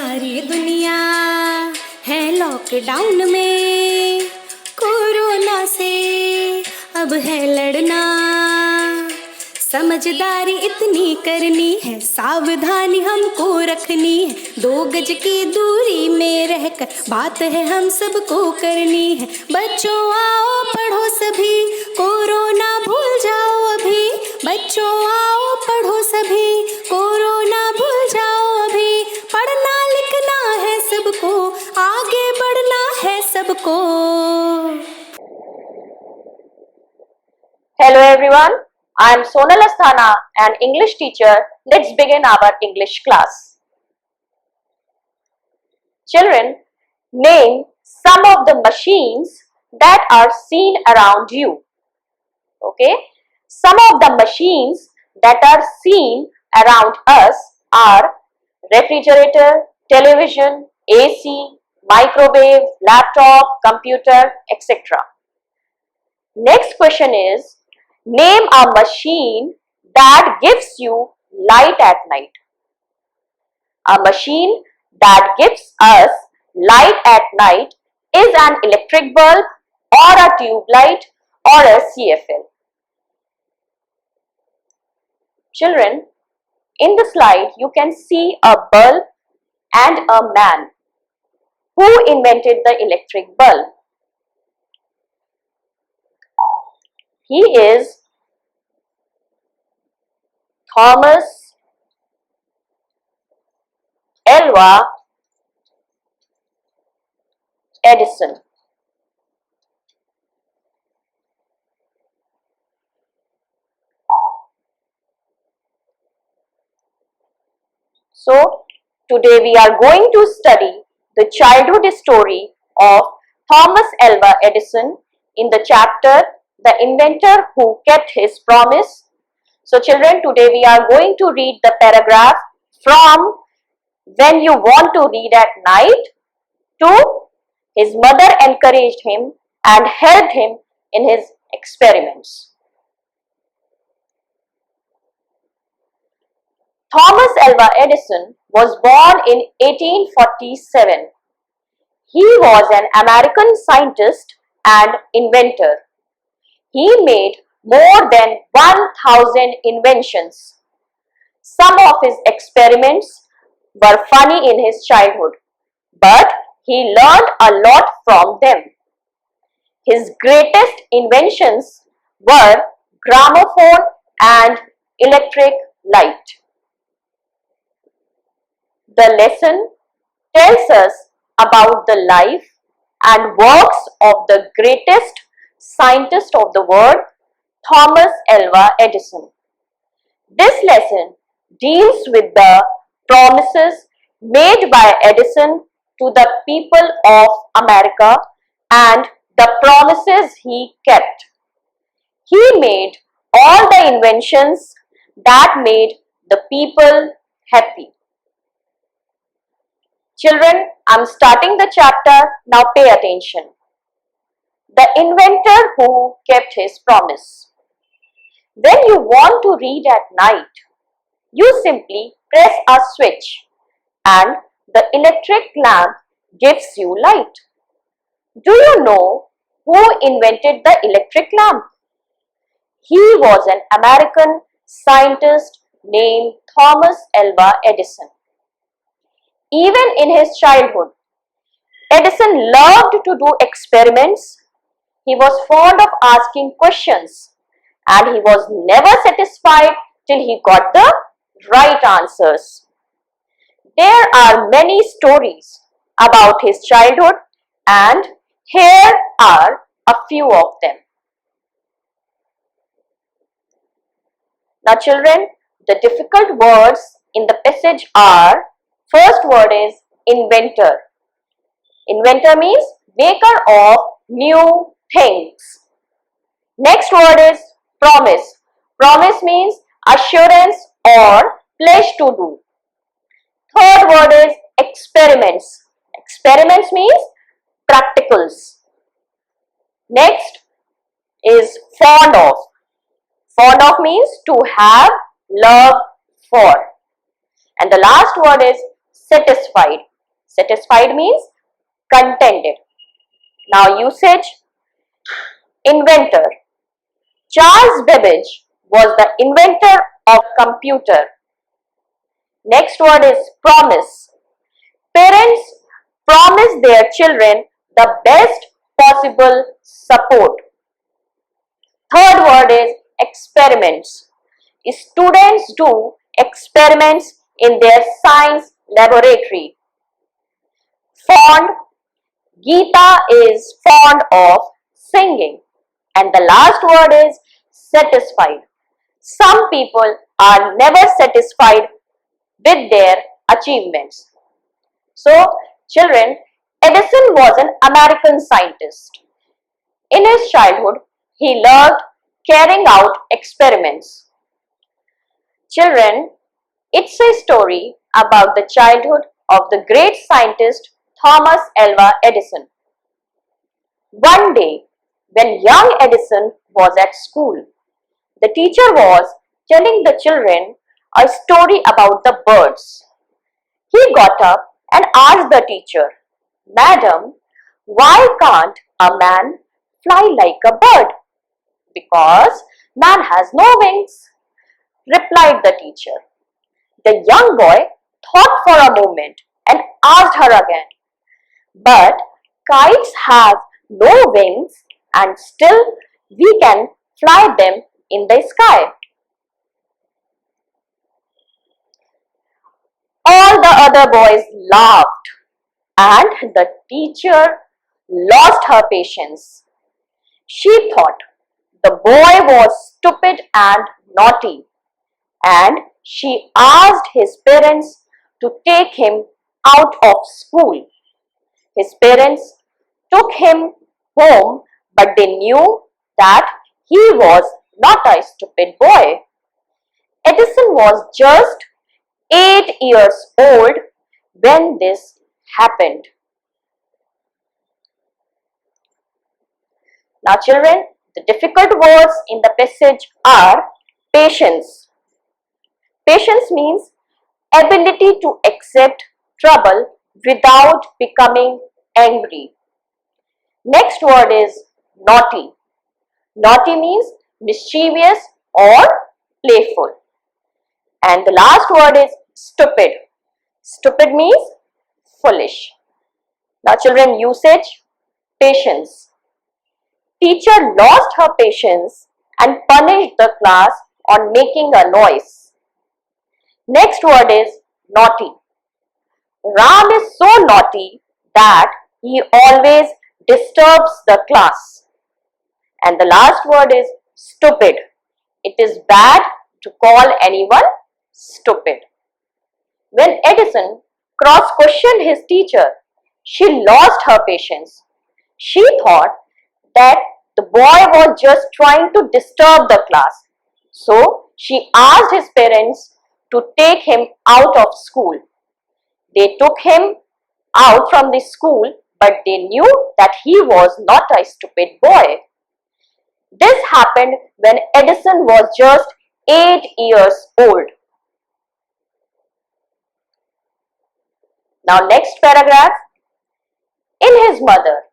सारी दुनिया है लॉकडाउन में, कोरोना से अब है लड़ना। समझदारी इतनी करनी है, सावधानी हमको रखनी है, 2 गज की दूरी में रहकर बात है हम सबको करनी है। बच्चों आओ पढ़ो सभी, कोरोना भूल जाओ अभी। बच्चों आओ पढ़ो सभी, कोरोना भूल जाओ अभी। पढ़ना लिखना है सबको, आगे बढ़ना है सबको। Hello everyone, I am Sonal Asthana, an English teacher. Let's begin our English class. Children, name some of the machines that are seen around you. Okay, some of the machines that are seen around us are refrigerator, television, AC, microwave, laptop, computer, etc. Next question is, name a machine that gives you light at night. A machine that gives us light at night is an electric bulb or a tube light or a CFL. Children, in the slide you can see a bulb and a man. Who invented the electric bulb? He is Thomas Alva Edison. So, today we are going to study the childhood story of Thomas Alva Edison in the chapter The Inventor Who Kept His Promise. So children, today we are going to read the paragraph from when you want to read at night to his mother encouraged him and helped him in his experiments. Thomas Alva Edison was born in 1847. He was an American scientist and inventor. He made more than 1,000 inventions. Some of his experiments were funny in his childhood, but he learned a lot from them. His greatest inventions were gramophone and electric light. The lesson tells us about the life and works of the greatest scientist of the world, Thomas Alva Edison. This lesson deals with the promises made by Edison to the people of America and the promises he kept. He made all the inventions that made the people happy. Children, I am starting the chapter. Now pay attention. The inventor who kept his promise. When you want to read at night, you simply press a switch and the electric lamp gives you light. Do you know who invented the electric lamp? He was an American scientist named Thomas Alva Edison. Even in his childhood, Edison loved to do experiments. He was fond of asking questions and he was never satisfied till he got the right answers. There are many stories about his childhood and here are a few of them. Now children, the difficult words in the passage are, first word is inventor. Inventor means maker of new things. Next word is promise. Promise means assurance or pledge to do. Third word is experiments. Experiments means practicals. Next is fond of. Fond of means to have love for. And the last word is satisfied. Satisfied means contented. Now usage. Inventor. Charles Babbage was the inventor of computer. Next word is promise. Parents promise their children the best possible support. Third word is experiments. Students do experiments in their science laboratory. Fond. Geeta is fond of singing. And the last word is satisfied. Some people are never satisfied with their achievements. So, children, Edison was an American scientist. In his childhood, he loved carrying out experiments. Children, it's a story about the childhood of the great scientist Thomas Alva Edison. One day, when young Edison was at school, the teacher was telling the children a story about the birds. He got up and asked the teacher, "Madam, why can't a man fly like a bird?" "Because man has no wings," replied the teacher. The young boy thought for a moment and asked her again, "But kites have no wings and still we can fly them in the sky." All the other boys laughed and the teacher lost her patience. She thought the boy was stupid and naughty, and she asked his parents to take him out of school. His parents took him home, but they knew that he was not a stupid boy. Edison was just 8 years old when this happened. Now children, the difficult words in the passage are patience. Patience means ability to accept trouble without becoming angry. Next word is naughty. Naughty means mischievous or playful. And the last word is stupid. Stupid means foolish. Now children, usage, patience. Teacher lost her patience and punished the class on making a noise. Next word is naughty. Ram is so naughty that he always disturbs the class. And the last word is stupid. It is bad to call anyone stupid. When Edison cross-questioned his teacher, she lost her patience. She thought that the boy was just trying to disturb the class. So she asked his parents to take him out of school. They took him out from the school, but they knew that he was not a stupid boy. This happened when Edison was just 8 years old. Now next paragraph. In his mother,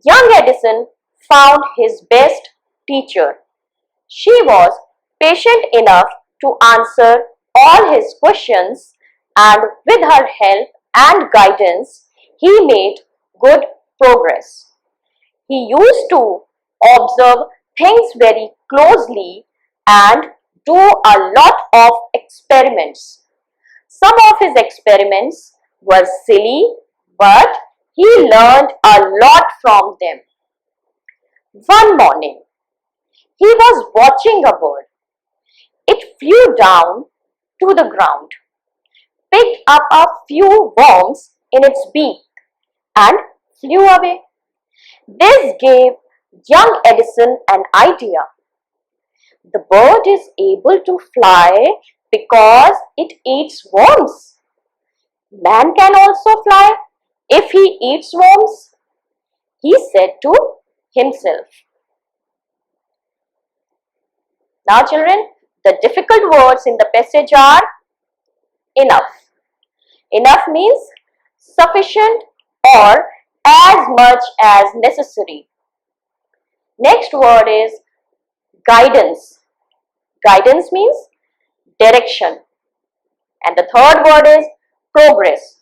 young Edison found his best teacher. She was patient enough to answer all his questions, and with her help and guidance, he made good progress. He used to observe things very closely and do a lot of experiments. Some of his experiments were silly, but he learned a lot from them. One morning, he was watching a bird. It flew down to the ground, picked up a few worms in its beak, and flew away. This gave young Edison an idea. The bird is able to fly because it eats worms. Man can also fly if he eats worms, he said to himself. Now children, the difficult words in the passage are enough. Enough means sufficient or as much as necessary. Next word is guidance. Guidance means direction. And the third word is progress.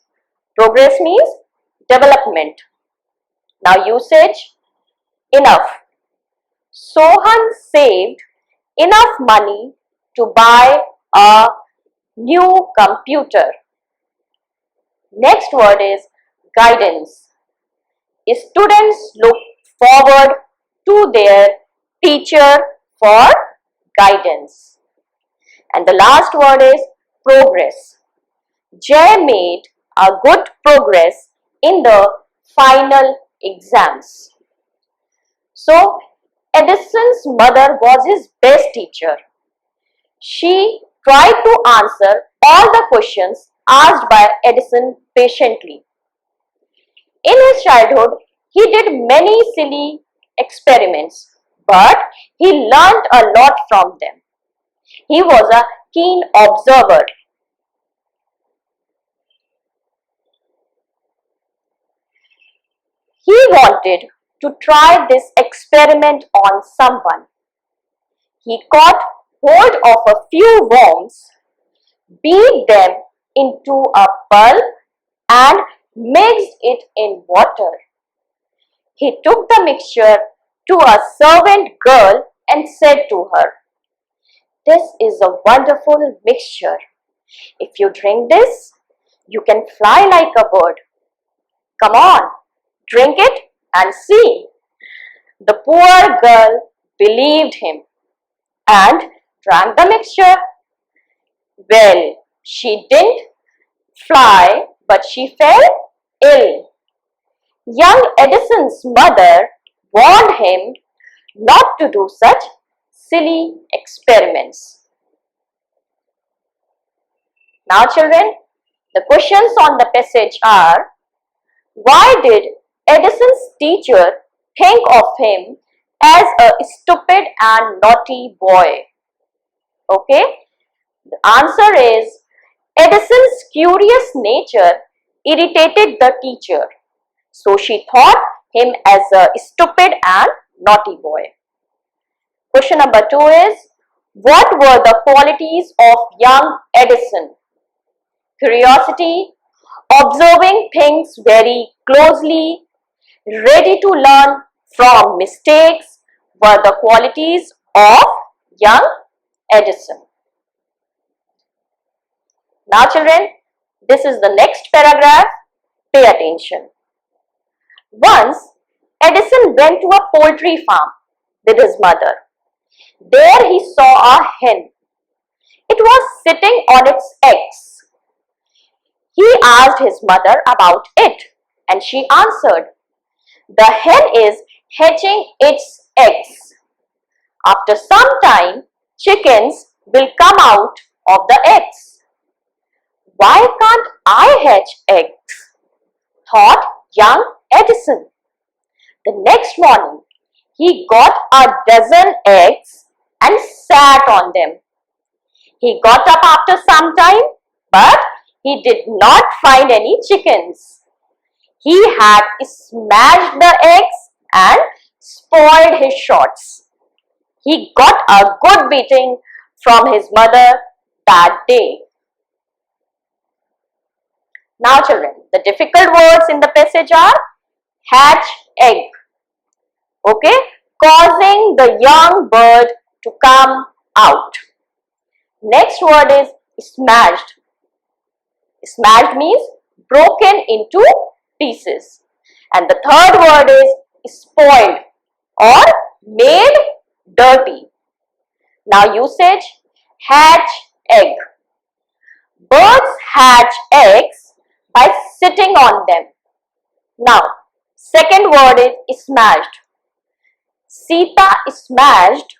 Progress means development. Now usage, enough. Sohan saved enough money to buy a new computer. Next word is guidance. Students look forward to their teacher for guidance. And the last word is progress. Jay made a good progress in the final exams. So, Edison's mother was his best teacher. She tried to answer all the questions asked by Edison patiently. In his childhood, he did many silly experiments, but he learned a lot from them. He was a keen observer. He wanted to try this experiment on someone. He caught hold of a few worms, beat them into a pulp and mixed it in water. He took the mixture to a servant girl and said to her, "This is a wonderful mixture. If you drink this, you can fly like a bird. Come on, drink it and see." The poor girl believed him and drank the mixture. Well, she didn't fly, but she fell ill. Young Edison's mother warned him not to do such silly experiments. Now children, the questions on the passage are: why did Edison's teacher think of him as a stupid and naughty boy? Okay, the answer is Edison's curious nature irritated the teacher, so she thought him as a stupid and naughty boy. Question number 2 is: what were the qualities of young Edison? Curiosity, observing things very closely, ready to learn from mistakes were the qualities of young Edison. Now children, this is the next paragraph. Pay attention. Once, Edison went to a poultry farm with his mother. There he saw a hen. It was sitting on its eggs. He asked his mother about it, and she answered, "The hen is hatching its eggs. After some time, chickens will come out of the eggs." "Why can't I hatch eggs?" thought young Edison. The next morning, he got a dozen eggs and sat on them. He got up after some time, but he did not find any chickens. He had smashed the eggs and spoiled his shorts. He got a good beating from his mother that day. Now children, the difficult words in the passage are hatch, egg. Okay, causing the young bird to come out. Next word is smashed. Smashed means broken into pieces. And the third word is spoiled or made dirty. Now usage, hatch, egg. Birds hatch eggs by sitting on them. Now, second word is smashed. Sita smashed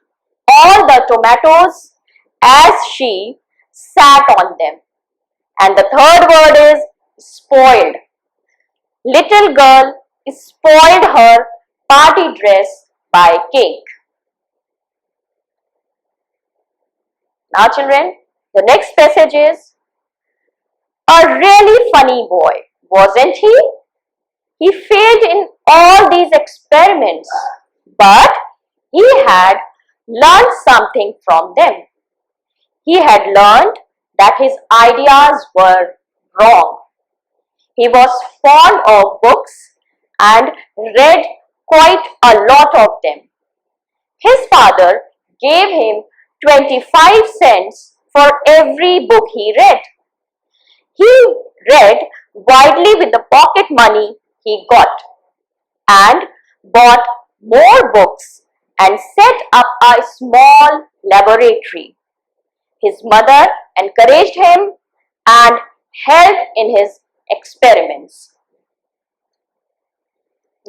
all the tomatoes as she sat on them. And the third word is spoiled. Little girl spoiled her party dress by cake. Now children, the next passage is a really funny boy wasn't he? He failed in all these experiments, but he had learned something from them. He had learned that his ideas were wrong. He was fond of books and read quite a lot of them. His father gave him 25 cents for every book he read. He read widely with the pocket money he got and bought more books and set up a small laboratory. His mother encouraged him and helped in his experiments.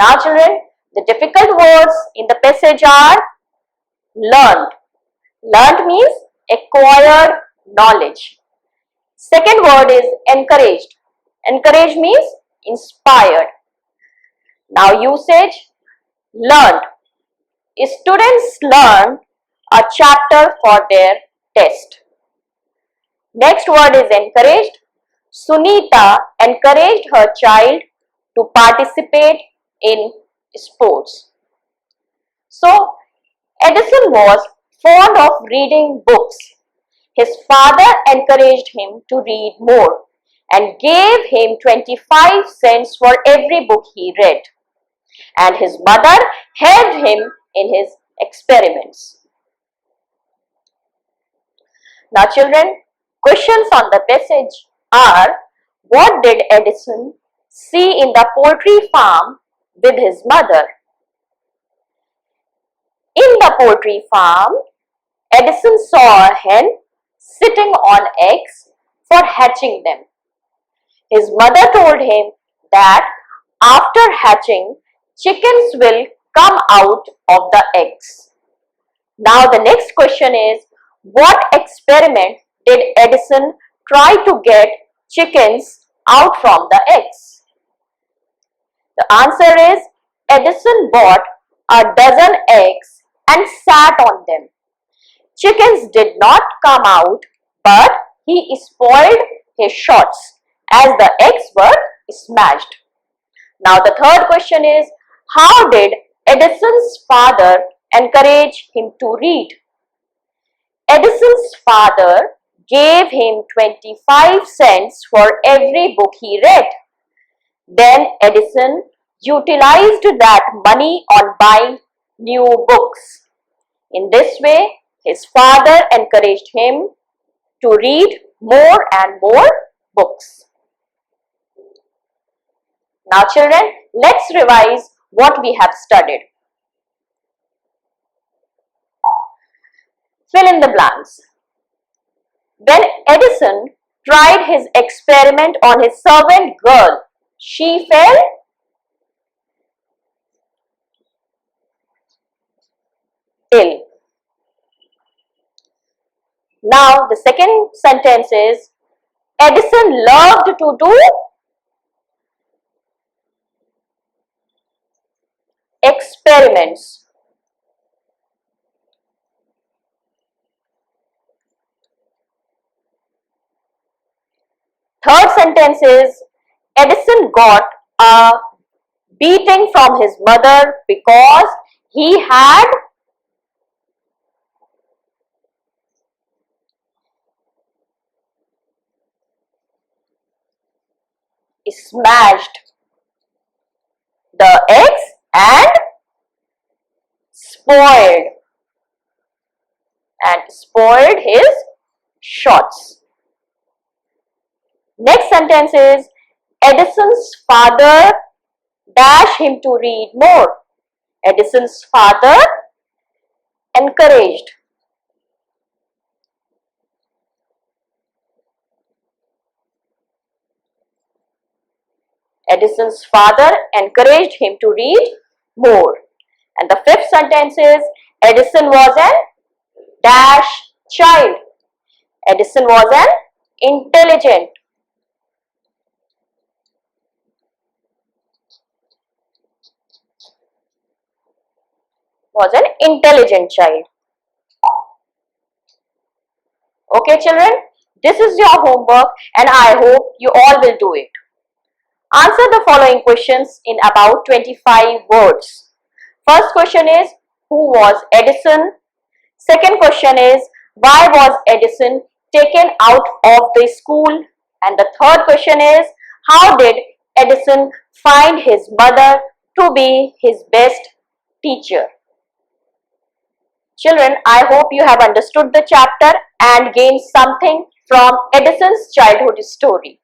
Now children, the difficult words in the passage are learned. Learned means acquired knowledge. Second word is encouraged. Encouraged means inspired. Now usage, learned. Students learn a chapter for their test. Next word is encouraged. Sunita encouraged her child to participate in sports. So, Edison was fond of reading books. His father encouraged him to read more and gave him 25 cents for every book he read. And his mother helped him in his experiments. Now children, questions on the passage are: what did Edison see in the poultry farm with his mother? In the poultry farm, Edison saw a hen sitting on eggs for hatching them. His mother told him that after hatching, chickens will come out of the eggs. Now the next question is, what experiment did Edison try to get chickens out from the eggs? The answer is, Edison bought a dozen eggs and sat on them. Chickens did not come out, but he spoiled his shots as the eggs were smashed. Now the third question is, how did Edison's father encourage him to read? Edison's father gave him 25 cents for every book he read. Then Edison utilized that money on buying new books. In this way, his father encouraged him to read more and more books. Now children, let's revise what we have studied. Fill in the blanks. When Edison tried his experiment on his servant girl, she fell ill. Now the second sentence is, Edison loved to do experiments. Third sentence is, Edison got a beating from his mother because he had smashed the eggs and spoiled his shots. Next sentence is, Edison's father dashed him to read more. Edison's father encouraged. Edison's father encouraged him to read more. And the fifth sentence is, Edison was an dash child. Edison was an intelligent. Child. Okay children, this is your homework and I hope you all will do it. Answer the following questions in about 25 words. First question is, who was Edison? Second question is, why was Edison taken out of the school? And the third question is, how did Edison find his mother to be his best teacher? Children, I hope you have understood the chapter and gained something from Edison's childhood story.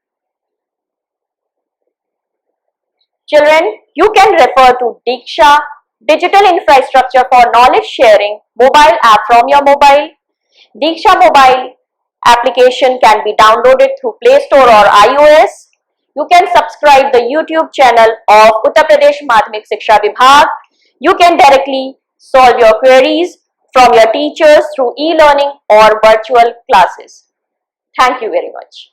Children, you can refer to Diksha, digital infrastructure for knowledge sharing, mobile app from your mobile. Diksha mobile application can be downloaded through Play Store or iOS. You can subscribe the YouTube channel of Uttar Pradesh Madhyamik Shiksha Vibhag. You can directly solve your queries from your teachers through e-learning or virtual classes. Thank you very much.